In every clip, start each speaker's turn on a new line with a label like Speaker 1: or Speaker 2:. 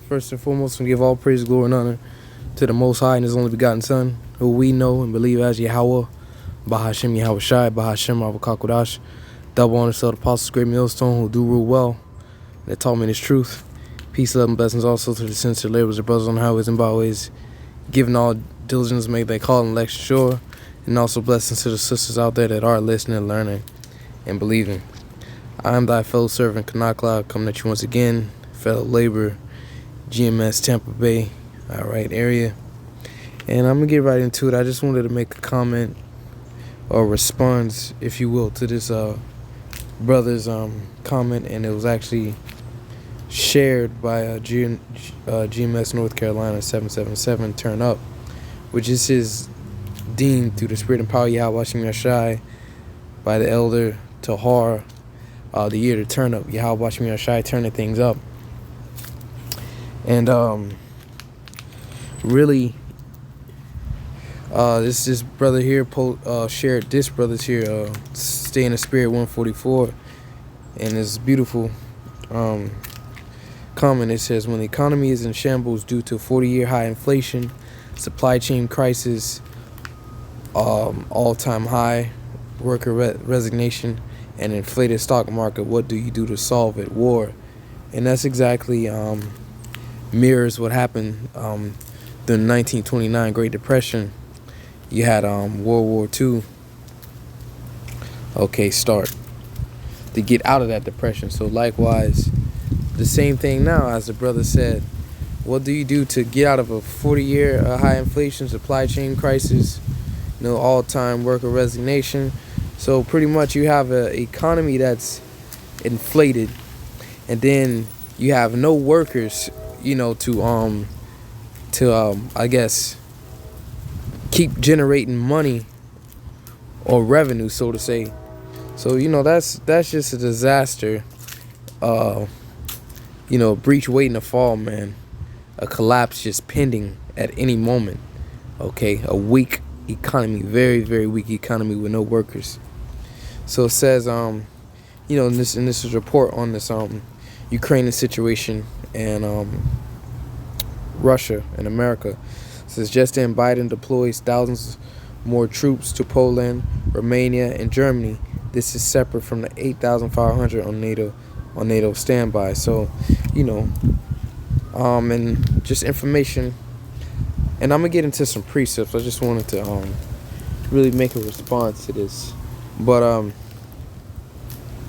Speaker 1: First and foremost, we give all praise, glory, and honor to the Most High and His only begotten Son, who we know and believe as Yahweh, Bahashem Yahweh Shai, Bahashem Ravakodash, double honor to the apostles, great millstone, who do rule well, that taught me this truth. Peace, love, and blessings also to the sincere laborers, the brothers on the highways and byways, giving all diligence, make they call and election sure, and also blessings to the sisters out there that are listening, learning, and believing. I am thy fellow servant, Kanakla, coming at you once again, fellow laborer, GMS Tampa Bay, alright, area. And I'm going to get right into it. I just wanted to make a comment or response, if you will, to this brother's comment, and it was actually shared by GMS North Carolina 777 Turn Up, which is his deemed through the spirit and power Yahweh Hashem Yashai by the elder Tahar, the year to turn up, Yahweh Hashem Yashai turning things up. And really, this brother here shared this brother's here, Stay in the Spirit 144, and it's beautiful comment. It says, when the economy is in shambles due to 40-year high inflation, supply chain crisis, all-time high worker resignation, and inflated stock market, what do you do to solve it? War. And that's exactly mirrors what happened during the 1929 Great Depression. You had World War II start to get out of that depression. So likewise, the same thing now, as the brother said, what do you do to get out of a 40-year high inflation, supply chain crisis, all-time worker resignation? So pretty much you have an economy that's inflated, and then you have no workers, to I guess keep generating money or revenue, so to say. So that's just a disaster. Breach waiting to fall, man. A collapse just pending at any moment. Okay, a weak economy, very, very weak economy with no workers. So it says, in this is a report on this Ukrainian situation and Russia and America. It says, just then Biden deploys thousands more troops to Poland, Romania, and Germany. This is separate from the 8,500 on NATO standby. So, and just information. And I'm gonna get into some precepts. I just wanted to really make a response to this. But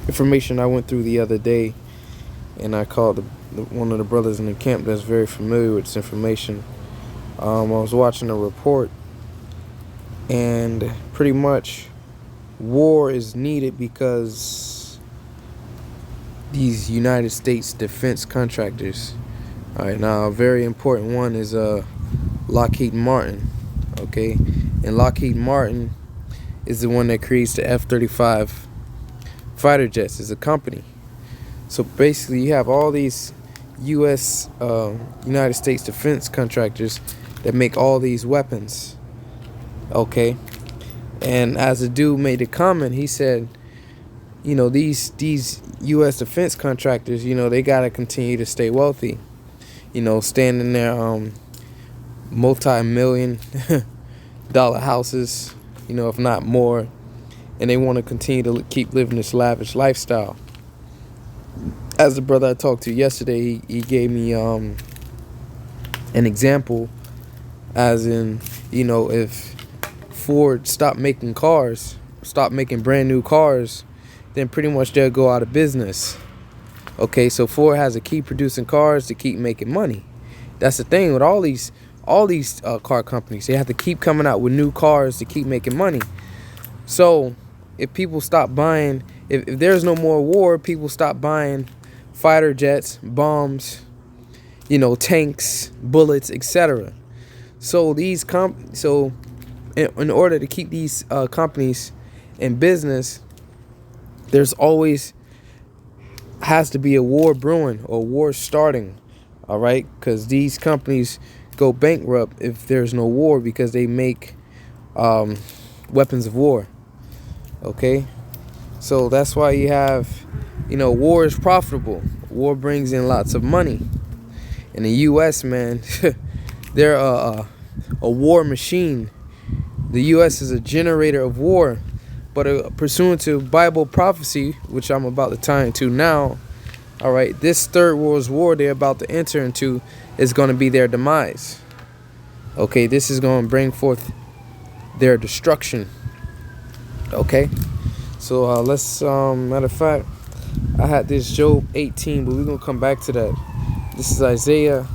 Speaker 1: information I went through the other day, and I called one of the brothers in the camp that's very familiar with this information. I was watching a report, and pretty much war is needed because these United States defense contractors. All right, now a very important one is Lockheed Martin. Okay, and Lockheed Martin is the one that creates the F-35 fighter jets. It's a company. So basically, you have all these U.S. United States defense contractors that make all these weapons. Okay, and as a dude made a comment, he said, these U.S. defense contractors, they gotta continue to stay wealthy. Stand in their multi-million dollar houses, if not more, and they want to continue to keep living this lavish lifestyle. As the brother I talked to yesterday, he gave me an example, as in, if Ford stopped making brand new cars, then pretty much they'll go out of business. Okay, so Ford has to keep producing cars to keep making money. That's the thing with all these car companies. They have to keep coming out with new cars to keep making money. So if people stop buying, if there's no more war, people stop buying fighter jets, bombs, tanks, bullets, etc. So in order to keep these companies in business, there's always has to be a war brewing or war starting. All right, because these companies go bankrupt if there's no war, because they make weapons of war. Okay, so that's why you have, war is profitable. War brings in lots of money. And the U.S., man, they're a war machine. The U.S. is a generator of war. But pursuant to Bible prophecy, which I'm about to tie into now, all right, this third world war they're about to enter into is going to be their demise. Okay, this is going to bring forth their destruction. Okay, so let's, matter of fact, I had this Job 18, but we're going to come back to that. This is Isaiah,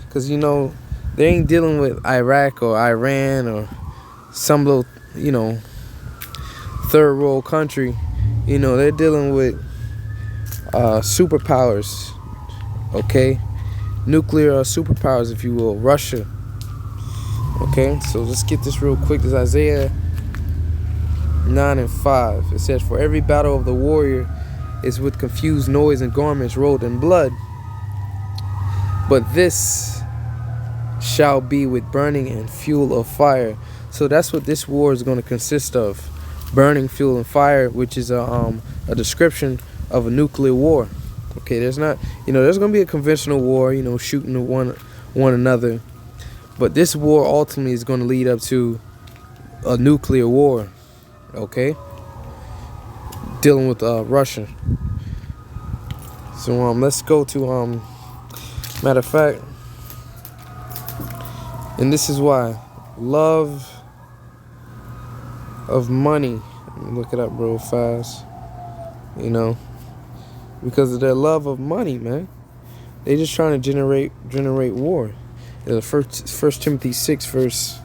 Speaker 1: because, you know, they ain't dealing with Iraq or Iran or some little, you know, third world country. You know, they're dealing with superpowers, okay? Nuclear superpowers, if you will, Russia. Okay, so let's get this real quick. This is Isaiah 9:5. It says, "For every battle of the warrior is with confused noise and garments rolled in blood. But this shall be with burning and fuel of fire." So that's what this war is going to consist of. Burning, fuel, and fire, which is a description of a nuclear war. Okay, there's not, you know, there's going to be a conventional war, you know, shooting one another. But this war ultimately is going to lead up to a nuclear war. Okay? Dealing with Russia. So let's go to matter of fact, and this is why love of money. Let me look it up real fast. You know, because of their love of money, man. They just trying to generate war. First Timothy 6 verse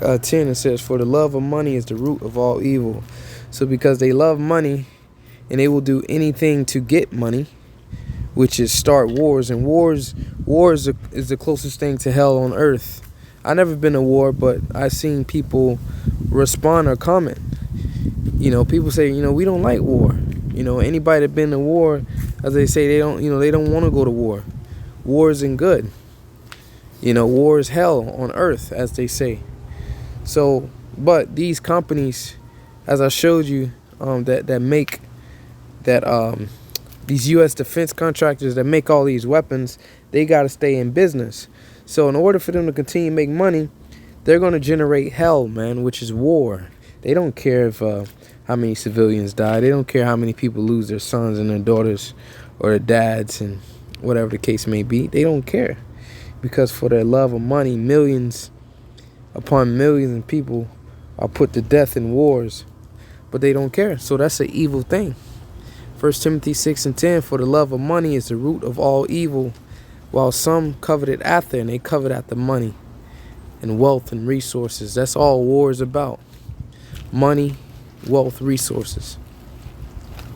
Speaker 1: 10, it says, "For the love of money is the root of all evil." So because they love money and they will do anything to get money, which is start wars, and war is the closest thing to hell on earth. I never been to war, but I've seen people respond or comment. You know, people say, you know, we don't like war. You know, anybody that been to war, as they say, they don't want to go to war. War isn't good. You know, war is hell on earth, as they say. So, but these companies, as I showed you, that make these U.S. defense contractors that make all these weapons, they got to stay in business. So in order for them to continue to make money, they're going to generate hell, man, which is war. They don't care if how many civilians die. They don't care how many people lose their sons and their daughters or their dads and whatever the case may be. They don't care, because for their love of money, millions upon millions of people are put to death in wars, but they don't care. So that's an evil thing. 1 Timothy 6:10, "For the love of money is the root of all evil, while some coveted after," and they covet after money and wealth and resources. That's all war is about. Money, wealth, resources.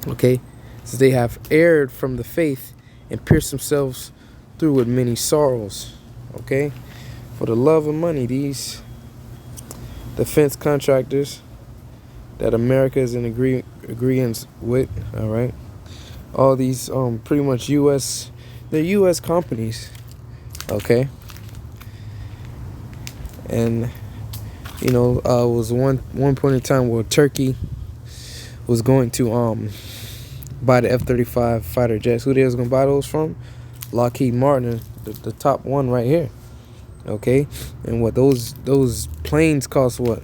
Speaker 1: Okay? So they have erred from the faith and pierced themselves through with many sorrows. Okay? For the love of money, these defense contractors that America is in agreement with, all right? All these pretty much they're U.S. companies, okay? And you know, it was one point in time where Turkey was going to buy the F-35 fighter jets. Who they was gonna buy those from? Lockheed Martin, the top one right here. Okay, and what those planes cost, what?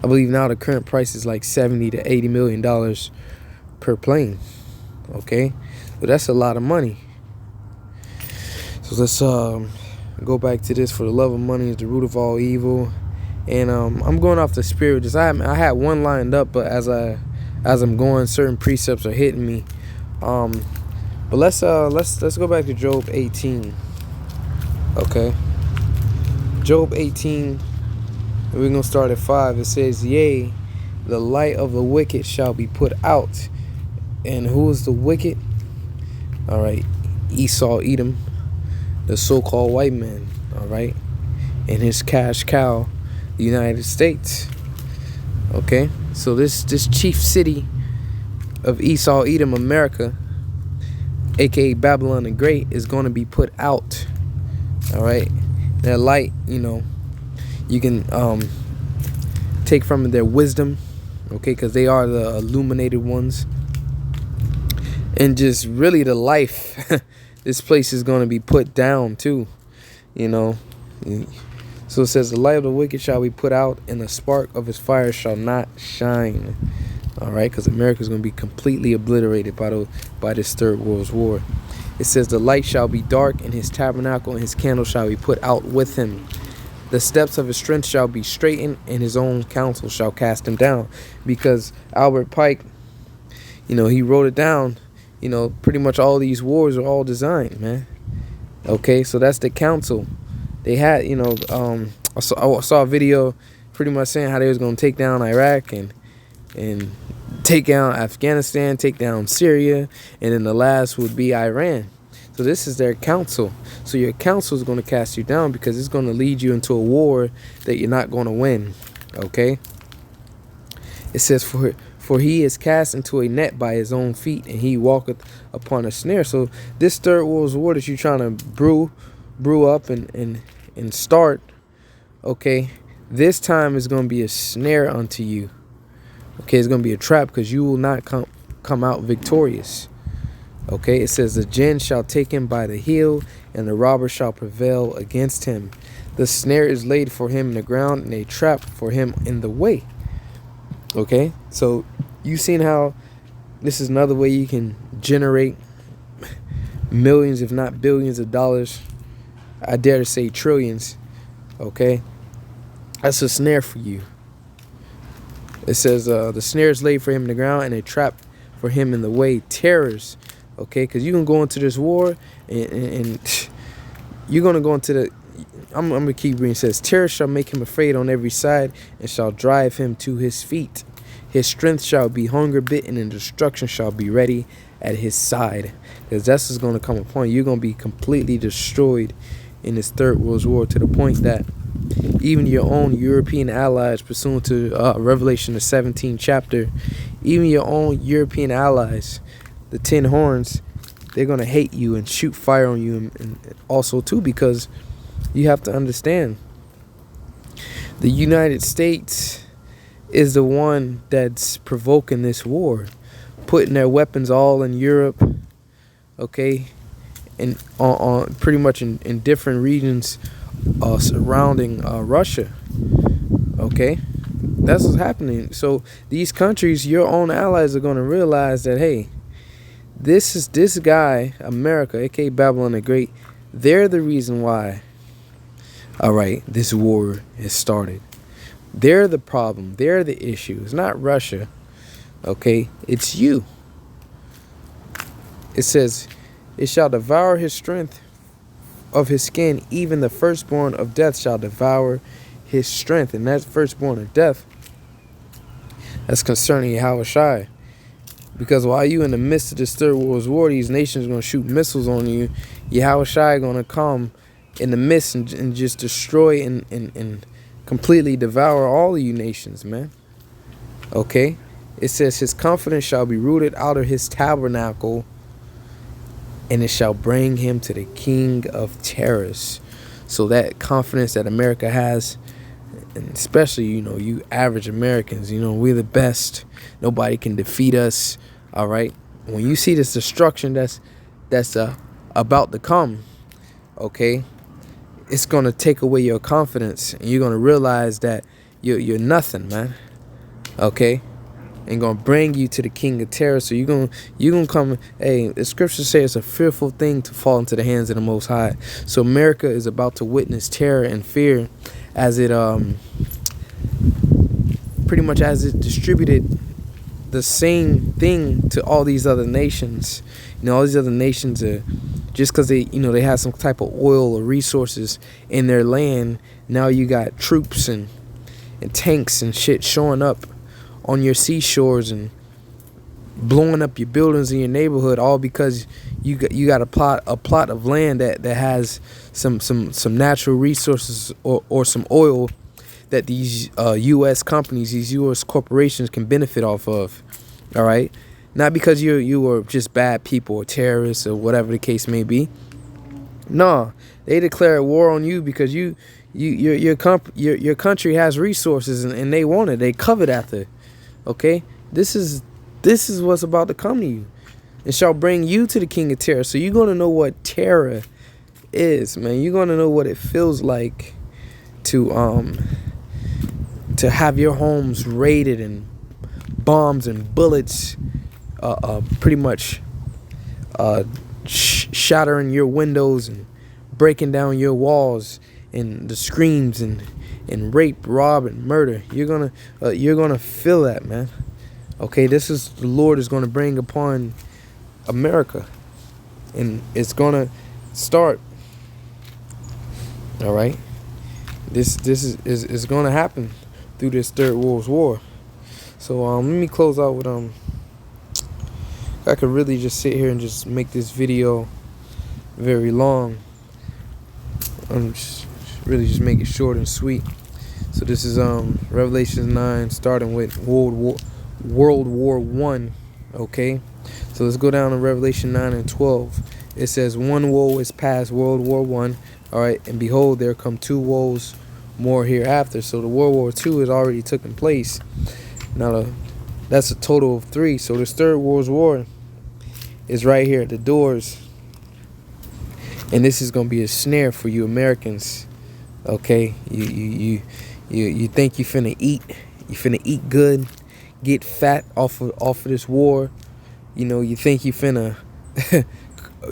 Speaker 1: I believe now the current price is like $70 to $80 million per plane. Okay, so that's a lot of money. So let's go back to this. For the love of money is the root of all evil. And I'm going off the spirit. Just I had one lined up, but as I'm going, certain precepts are hitting me. But let's go back to Job 18. Okay, Job 18. We're gonna start at 5. It says, "Yea, the light of the wicked shall be put out." And who is the wicked? All right, Esau, Edom, the so-called white man. All right, and his cash cow, the United States. Okay, so this chief city of Esau, Edom, America, aka Babylon the Great, is going to be put out. All right, their light, you know, you can take from their wisdom, okay, because they are the illuminated ones, and just really the life this place is going to be put down too, you know. So it says, the light of the wicked shall be put out, and the spark of his fire shall not shine. All right, because America is going to be completely obliterated by this third world war. It says, the light shall be dark, and his tabernacle and his candle shall be put out with him. The steps of his strength shall be straightened, and his own counsel shall cast him down. Because Albert Pike, he wrote it down. Pretty much all these wars are all designed, man. Okay, so that's the council. They had, I saw a video pretty much saying how they was going to take down Iraq and take down Afghanistan, take down Syria, and then the last would be Iran. So this is their council. So your council is going to cast you down because it's going to lead you into a war that you're not going to win. Okay? It says, for he is cast into a net by his own feet, and he walketh upon a snare. So this third world war that you're trying to brew up and start, okay, this time is going to be a snare unto you. Okay, it's going to be a trap because you will not come out victorious. Okay, it says, the gin shall take him by the heel, and the robber shall prevail against him. The snare is laid for him in the ground, and a trap for him in the way. Okay, so you seen how this is another way you can generate millions, if not billions of dollars. I dare to say trillions. Okay, that's a snare for you. It says, the snare is laid for him in the ground, and a trap for him in the way. Terrors. Okay, because you can go into this war, and you're going to go into the... I'm going to keep reading. It says, terror shall make him afraid on every side, and shall drive him to his feet. His strength shall be hunger bitten, and destruction shall be ready at his side. Because that's what's going to come upon you. You're going to be completely destroyed in this third world war, to the point that even your own European allies, pursuant to Revelation the 17th chapter, even your own European allies, the 10 horns, they're going to hate you and shoot fire on you, and also too, because you have to understand, the United States is the one that's provoking this war, putting their weapons all in Europe, okay, and on pretty much in different regions surrounding Russia. Okay, that's what's happening. So these countries, your own allies, are going to realize that, hey, this guy, America, aka Babylon the Great, they're the reason why, all right, this war has started. They're the problem. They're the issue. It's not Russia. Okay, it's you. It says, it shall devour his strength of his skin, even the firstborn of death shall devour his strength. And that's firstborn of death. That's concerning Yahushua. Because while you in the midst of this third world war, these nations are going to shoot missiles on you. Yahushua going to come in the midst and just destroy and completely devour all of you nations, man. Okay? It says, his confidence shall be rooted out of his tabernacle, and it shall bring him to the king of terrors. So that confidence that America has, and especially, you average Americans, we're the best. Nobody can defeat us. All right. When you see this destruction that's about to come, okay, it's going to take away your confidence, and you're going to realize that you're nothing, man. Okay. And gonna bring you to the king of terror. So you're gonna come. Hey, the scriptures say it's a fearful thing to fall into the hands of the Most High. So America is about to witness terror and fear as it pretty much as it distributed the same thing to all these other nations. All these other nations are just because they have some type of oil or resources in their land. Now you got troops and tanks and shit showing up on your seashores and blowing up your buildings in your neighborhood, all because you got a plot of land that has some natural resources or some oil that these U.S. companies, these U.S. corporations can benefit off of. All right, not because you were just bad people or terrorists or whatever the case may be. No, they declare war on you because your country has resources and they want it. They covet after. Okay, this is what's about to come to you. and shall bring you to the king of terror. So you're going to know what terror is, man. You're going to know what it feels like to have your homes raided and bombs and bullets pretty much shattering your windows and breaking down your walls, and the screams and rape, rob, and murder. You're gonna feel that, man. Okay, this is the Lord is gonna bring upon America, and it's gonna start. All right, this is gonna happen through this Third World War. So let me close out with I could really just sit here and just make this video very long. I'm just really just make it short and sweet. So this is Revelation 9, starting with World War I. Okay, so let's go down to Revelation 9 and 12. It says, "One woe is past, World War I. All right, and behold, there come two woes more hereafter." So the World War II has already taken place. Now that's a total of 3. So this Third World War is right here at the doors, and this is gonna be a snare for you Americans. Okay, you think you finna eat good, get fat off of this war. You know, you think you finna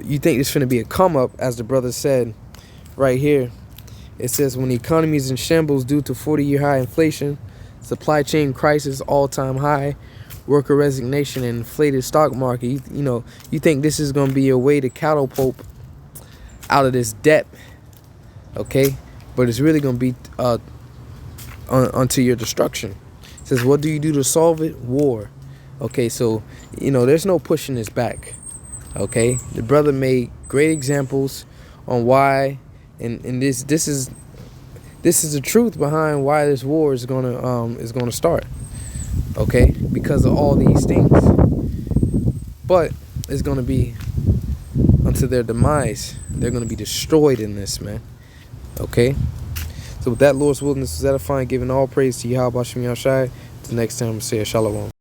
Speaker 1: you think it's finna be a come up, as the brother said right here. It says, when the economy is in shambles due to 40-year high inflation, supply chain crisis, all-time high, worker resignation, and inflated stock market, you think this is going to be a way to catapult out of this debt, okay? But it's really going to be unto your destruction. It says, what do you do to solve it? War. Okay, so, there's no pushing this back, okay? The brother made great examples on why, and this is the truth behind why this war is gonna start. Okay, because of all these things, but it's gonna be unto their demise. They're gonna be destroyed in this, man. Okay, so with that, Lord's willing, this is edifying, giving all praise to Yahweh Shem Yahshai. Till next time, say Shalom.